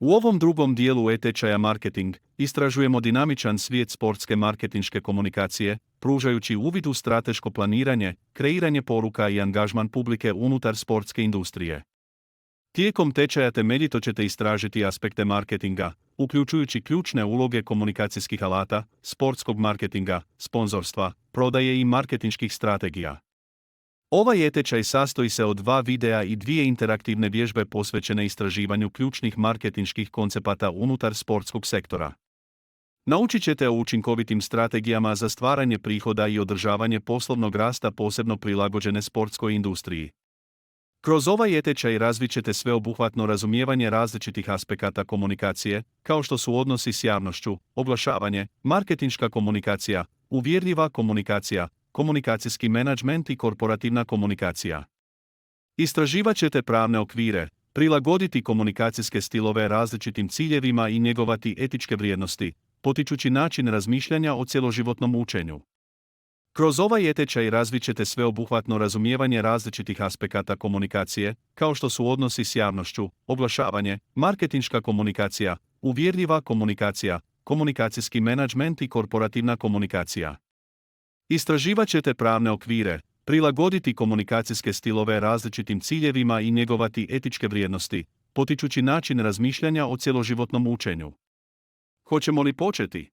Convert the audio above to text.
U ovom drugom dijelu e-tečaja Marketing istražujemo dinamičan svijet sportske marketinške komunikacije, pružajući uvid u strateško planiranje, kreiranje poruka i angažman publike unutar sportske industrije. Tijekom tečaja temeljito ćete istražiti aspekte marketinga, uključujući ključne uloge komunikacijskih alata, sportskog marketinga, sponzorstva, prodaje i marketinških strategija. Ovaj e-tečaj sastoji se od 2 videa i 2 interaktivne vježbe posvećene istraživanju ključnih marketinških koncepata unutar sportskog sektora. Naučit ćete o učinkovitim strategijama za stvaranje prihoda i održavanje poslovnog rasta posebno prilagođene sportskoj industriji. Kroz ovaj e-tečaj razvit ćete sveobuhvatno razumijevanje različitih aspekata komunikacije, kao što su odnosi s javnošću, oglašavanje, marketinška komunikacija, uvjerljiva komunikacija, komunikacijski menadžment i korporativna komunikacija. Istraživat ćete pravne okvire, prilagoditi komunikacijske stilove različitim ciljevima i njegovati etičke vrijednosti, potičući način razmišljanja o cjeloživotnom učenju. Kroz ovaj e-tečaj razvit ćete sveobuhvatno razumijevanje različitih aspekata komunikacije, kao što su odnosi s javnošću, oglašavanje, marketinška komunikacija, uvjerljiva komunikacija, komunikacijski menadžment i korporativna komunikacija. Istraživat ćete pravne okvire, prilagoditi komunikacijske stilove različitim ciljevima i njegovati etičke vrijednosti, potičući način razmišljanja o cjeloživotnom učenju. Hoćemo li početi?